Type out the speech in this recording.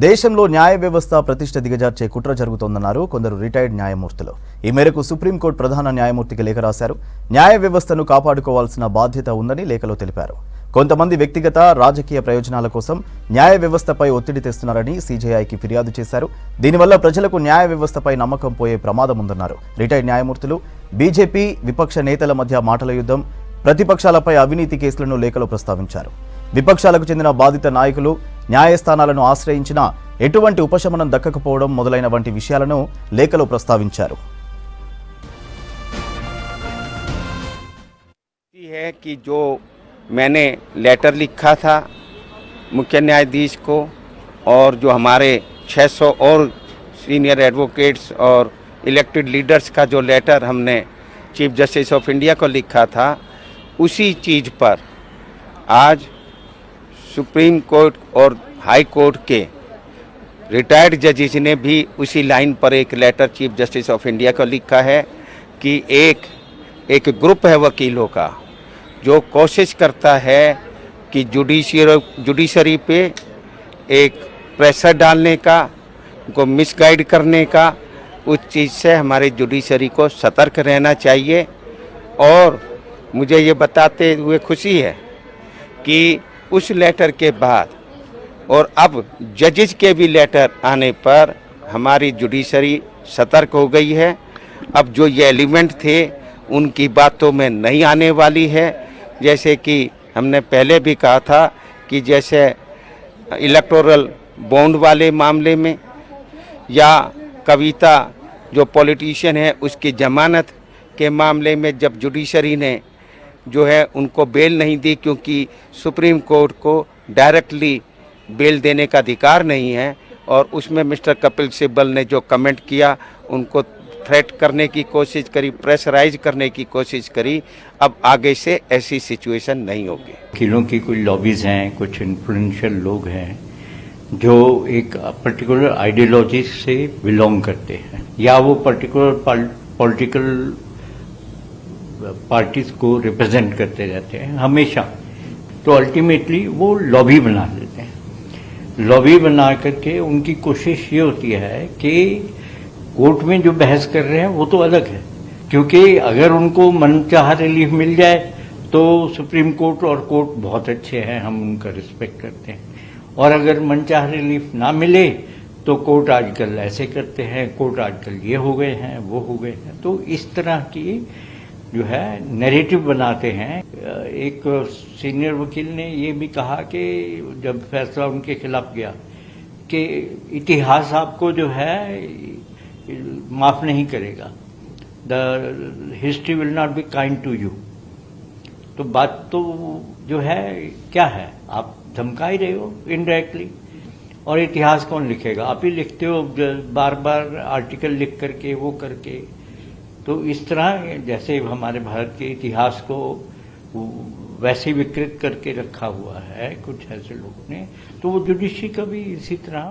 దేశంలో న్యాయ వ్యవస్థ ప్రతిష్ట దిగజార్చే కుట్ర జరుగుతోందన్నారు కొందరు రిటైర్డ్ న్యాయమూర్తులు. ఈ మేరకు సుప్రీంకోర్టు ప్రధాన న్యాయమూర్తికి లేఖ రాశారు. న్యాయ వ్యవస్థను కాపాడుకోవాల్సిన బాధ్యత ఉందని లేఖలో తెలిపారు. కొంతమంది వ్యక్తిగత రాజకీయ ప్రయోజనాల కోసం న్యాయ వ్యవస్థపై ఒత్తిడి తెస్తున్నారని సీజేఐకి ఫిర్యాదు చేశారు. దీనివల్ల ప్రజలకు న్యాయ వ్యవస్థపై నమ్మకం పోయే ప్రమాదం ఉందన్నారు. రిటైర్డ్ న్యాయమూర్తులు బీజేపీ విపక్ష నేతల మధ్య మాటల యుద్ధం, ప్రతిపక్షాలపై అవినీతి కేసులను లేఖలో ప్రస్తావించారు. విపక్షాలకు చెందిన బాధిత నాయకులు న్యాయస్థానాలను ఆశ్రయించినా ఎటువంటి ఉపశమనం దక్కకపోవడం మొదలైన వంటి విషయాలను లేఖలో ప్రస్తావించారు. है कि जो मैंने लेटर लिखा था मुख्य न्यायाधीश को और जो हमारे 600 और सीनियर एडवोकेट्स और इलेक्टेड लीडर्स का जो लेटर हमने चीफ जस्टिस ऑफ इंडिया को लिखा था, उसी चीज़ पर आज सुप्रीम कोर्ट और हाई कोर्ट के रिटायर्ड जजेस ने भी उसी लाइन पर एक letter chief justice of India को लिखा है कि एक ग्रुप है वकीलों का जो कोशिश करता है कि जुडिशरी पे एक प्रेशर डालने का, उनको मिसगाइड करने का, उस चीज़ से हमारे जुडिशरी को सतर्क रहना चाहिए। और मुझे ये बताते हुए खुशी है कि उस लेटर के बाद और अब जजेस के भी लेटर आने पर हमारी जुडिशरी सतर्क हो गई है। अब जो ये एलिमेंट थे उनकी बातों में नहीं आने वाली है। जैसे कि हमने पहले भी कहा था कि जैसे इलेक्टोरल बॉन्ड वाले मामले में या कविता जो पॉलिटिशियन है उसकी जमानत के मामले में जब जुडिशरी ने जो है उनको बेल नहीं दी, क्योंकि सुप्रीम कोर्ट को डायरेक्टली बेल देने का अधिकार नहीं है, और उसमें मिस्टर कपिल सिब्बल ने जो कमेंट किया उनको थ्रेट करने की कोशिश करी, प्रेशराइज करने की कोशिश करी। अब आगे से ऐसी सिचुएशन नहीं होगी। वकीलों की कुछ लॉबीज हैं, कुछ इन्फ्लुएंशियल लोग हैं जो एक पर्टिकुलर आइडियोलॉजी से बिलोंग करते हैं या वो पर्टिकुलर पॉलिटिकल पार्टीज को रिप्रेजेंट करते रहते हैं हमेशा, तो अल्टीमेटली वो लॉबी बना लेते हैं। लॉबी बना करके उनकी कोशिश ये होती है कि कोर्ट में जो बहस कर रहे हैं वो तो अलग है, क्योंकि अगर उनको मनचाहा रिलीफ मिल जाए तो सुप्रीम कोर्ट और कोर्ट बहुत अच्छे हैं, हम उनका रिस्पेक्ट करते हैं, और अगर मनचाहा रिलीफ ना मिले तो कोर्ट आजकल ऐसे करते हैं, कोर्ट आजकल ये हो गए हैं, वो हो गए हैं। तो इस तरह की जो है नैरेटिव बनाते हैं। एक सीनियर वकील ने ये भी कहा कि जब फैसला उनके खिलाफ गया कि इतिहास आपको जो है माफ नहीं करेगा, the history will not be kind to you. तो बात तो जो है क्या है, आप धमका ही रहे हो इनडायरेक्टली, और इतिहास कौन लिखेगा? आप ही लिखते हो बार बार आर्टिकल लिख करके, वो करके। तो इस तरह जैसे हमारे भारत के इतिहास को वैसे विकृत करके रखा हुआ है कुछ ऐसे लोगों ने, तो वो जुडिशरी का भी इसी तरह